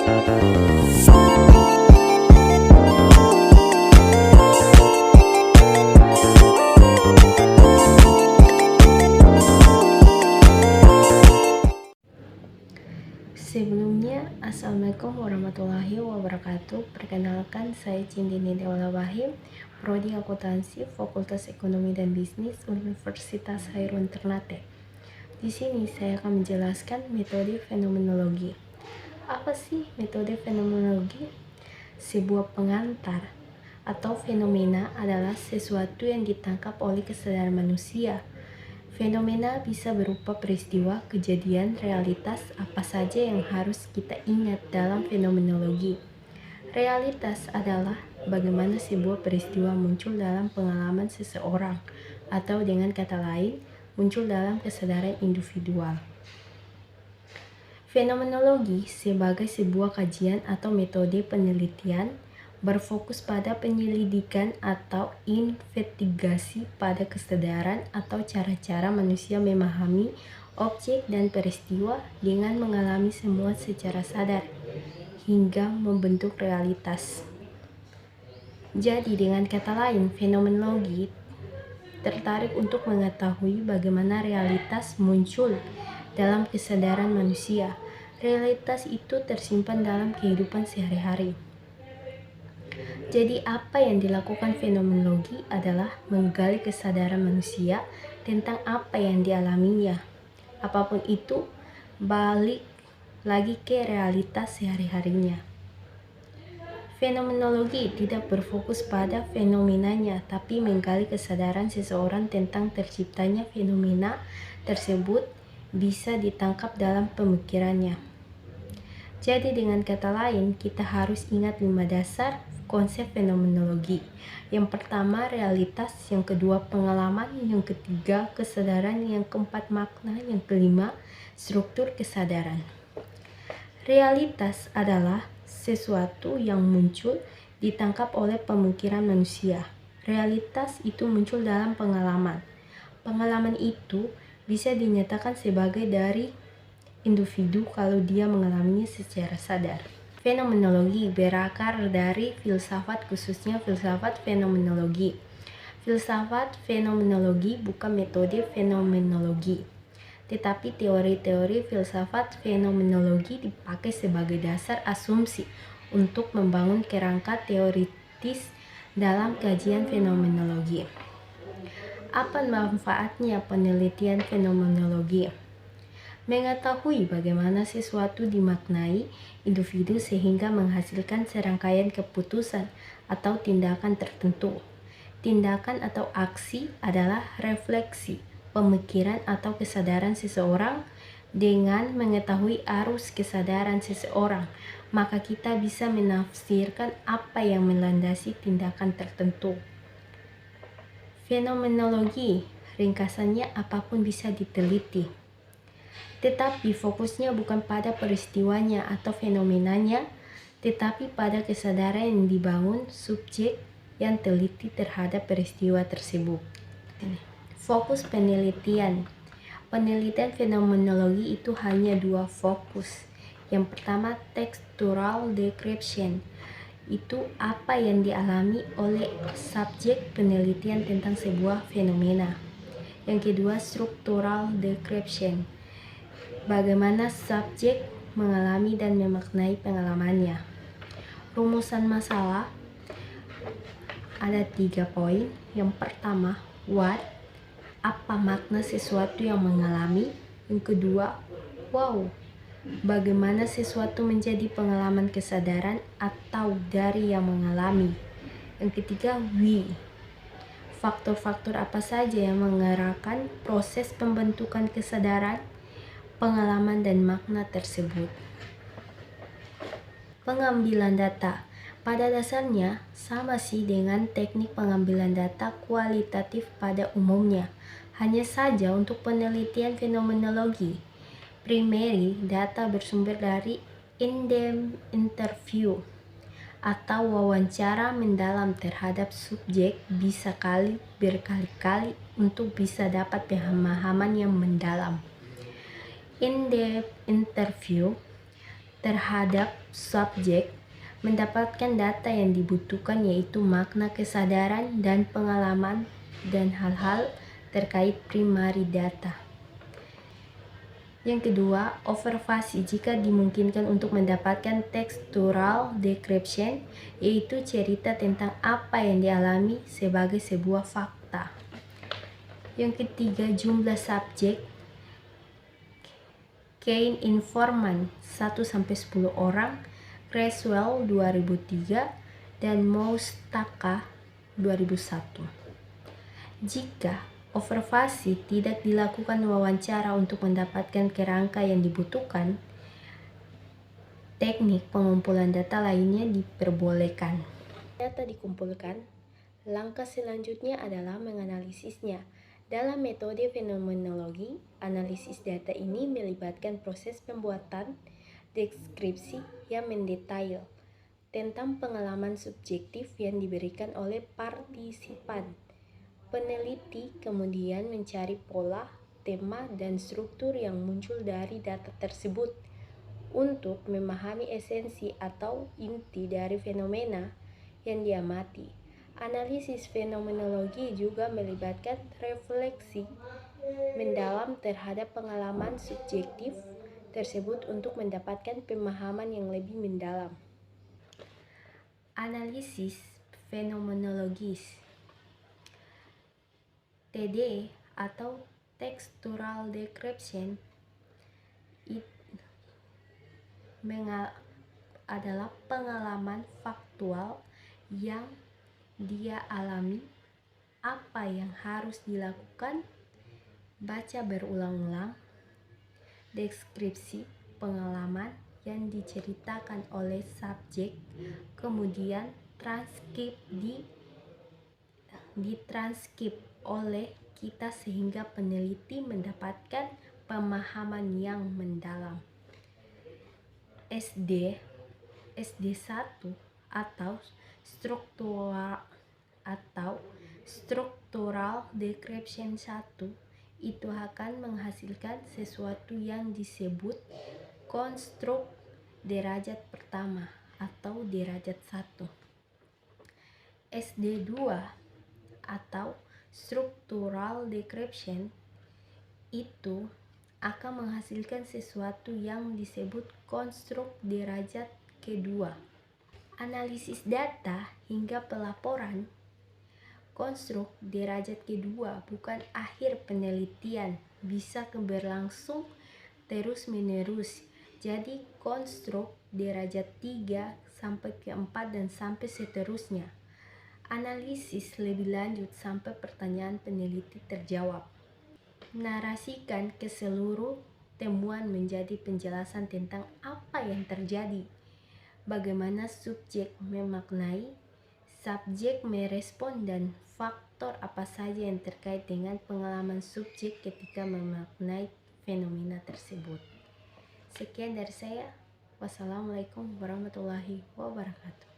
Sebelumnya, Assalamualaikum warahmatullahi wabarakatuh. Perkenalkan, saya Cindini Dewa Wahim, Prodi Akuntansi, Fakultas Ekonomi dan Bisnis, Universitas Hairun Ternate. Di sini saya akan menjelaskan metode fenomenologi. Apa sih metode fenomenologi? Sebuah pengantar atau fenomena adalah sesuatu yang ditangkap oleh kesadaran manusia. Fenomena bisa berupa peristiwa, kejadian, realitas, apa saja yang harus kita ingat dalam fenomenologi. Realitas adalah bagaimana sebuah peristiwa muncul dalam pengalaman seseorang, atau dengan kata lain, muncul dalam kesadaran individual. Fenomenologi sebagai sebuah kajian atau metode penelitian berfokus pada penyelidikan atau investigasi pada kesadaran atau cara-cara manusia memahami objek dan peristiwa dengan mengalami semua secara sadar hingga membentuk realitas. Jadi dengan kata lain, fenomenologi tertarik untuk mengetahui bagaimana realitas muncul dalam kesadaran manusia. Realitas itu tersimpan dalam kehidupan sehari-hari. Jadi apa yang dilakukan fenomenologi adalah menggali kesadaran manusia tentang apa yang dialaminya. Apapun itu, balik lagi ke realitas sehari-harinya. Fenomenologi tidak berfokus pada fenomenanya, tapi menggali kesadaran seseorang tentang terciptanya fenomena tersebut bisa ditangkap dalam pemikirannya. Jadi dengan kata lain, kita harus ingat 5 dasar konsep fenomenologi. Yang pertama, realitas. Yang kedua, pengalaman. Yang ketiga, kesadaran. Yang keempat, makna. Yang kelima, struktur kesadaran. Realitas adalah sesuatu yang muncul ditangkap oleh pemikiran manusia. Realitas itu muncul dalam pengalaman. Pengalaman itu bisa dinyatakan sebagai dari individu kalau dia mengalaminya secara sadar. Fenomenologi berakar dari filsafat, khususnya filsafat fenomenologi. Filsafat fenomenologi bukan metode fenomenologi, tetapi teori-teori filsafat fenomenologi dipakai sebagai dasar asumsi untuk membangun kerangka teoritis dalam kajian fenomenologi. Apa manfaatnya penelitian fenomenologi? Mengetahui bagaimana sesuatu dimaknai individu sehingga menghasilkan serangkaian keputusan atau tindakan tertentu. Tindakan atau aksi adalah refleksi pemikiran atau kesadaran seseorang. Dengan mengetahui arus kesadaran seseorang, maka kita bisa menafsirkan apa yang melandasi tindakan tertentu. Fenomenologi, ringkasannya, apapun bisa diteliti, tetapi fokusnya bukan pada peristiwanya atau fenomenanya, tetapi pada kesadaran yang dibangun subjek yang teliti terhadap peristiwa tersebut. Fokus penelitian. Penelitian fenomenologi itu hanya 2 fokus. Yang pertama, textual description. Itu apa yang dialami oleh subjek penelitian tentang sebuah fenomena. Yang kedua, structural description. Bagaimana subjek mengalami dan memaknai pengalamannya. Rumusan masalah ada 3 poin. Yang pertama, what, apa makna sesuatu yang mengalami. Yang kedua, wow, bagaimana sesuatu menjadi pengalaman kesadaran atau dari yang mengalami. Yang ketiga, we, faktor-faktor apa saja yang mengarahkan proses pembentukan kesadaran, pengalaman, dan makna tersebut. Pengambilan data pada dasarnya sama sih dengan teknik pengambilan data kualitatif pada umumnya. Hanya saja untuk penelitian fenomenologi, primary data bersumber dari in-depth interview atau wawancara mendalam terhadap subjek bisa berkali-kali untuk bisa dapat pemahaman yang mendalam. In-depth interview terhadap subjek mendapatkan data yang dibutuhkan, yaitu makna, kesadaran, dan pengalaman, dan hal-hal terkait primary data. Yang kedua, overvasi jika dimungkinkan untuk mendapatkan textual description, yaitu cerita tentang apa yang dialami sebagai sebuah fakta. Yang ketiga, jumlah subjek Kane Informan 1-10 orang, Creswell 2003, dan Moustaka 2001. Jika overvasi tidak dilakukan wawancara untuk mendapatkan kerangka yang dibutuhkan, teknik pengumpulan data lainnya diperbolehkan. Data dikumpulkan, langkah selanjutnya adalah menganalisisnya. Dalam metode fenomenologi, analisis data ini melibatkan proses pembuatan deskripsi yang mendetail tentang pengalaman subjektif yang diberikan oleh partisipan. Peneliti kemudian mencari pola, tema, dan struktur yang muncul dari data tersebut untuk memahami esensi atau inti dari fenomena yang diamati. Analisis fenomenologi juga melibatkan refleksi mendalam terhadap pengalaman subjektif tersebut untuk mendapatkan pemahaman yang lebih mendalam. Analisis fenomenologis TD atau textual description adalah pengalaman faktual yang dia alami, apa yang harus dilakukan, baca berulang-ulang, deskripsi pengalaman yang diceritakan oleh subjek, kemudian ditranskrip oleh kita sehingga peneliti mendapatkan pemahaman yang mendalam. SD1 atau structural description 1 itu akan menghasilkan sesuatu yang disebut konstruk derajat pertama atau derajat 1. SD2 atau structural description itu akan menghasilkan sesuatu yang disebut konstruk derajat kedua. Analisis data hingga pelaporan. Konstruk derajat kedua bukan akhir penelitian, bisa berlangsung terus-menerus. Jadi konstruk derajat 3 sampai ke 4 dan sampai seterusnya. Analisis lebih lanjut sampai pertanyaan peneliti terjawab. Narasikan ke seluruh temuan menjadi penjelasan tentang apa yang terjadi, bagaimana subjek memaknai, subjek merespon, dan faktor apa saja yang terkait dengan pengalaman subjek ketika memaknai fenomena tersebut. Sekian dari saya. Wassalamualaikum warahmatullahi wabarakatuh.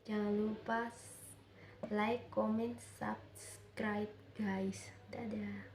Jangan lupa like, comment, subscribe guys. Dadah.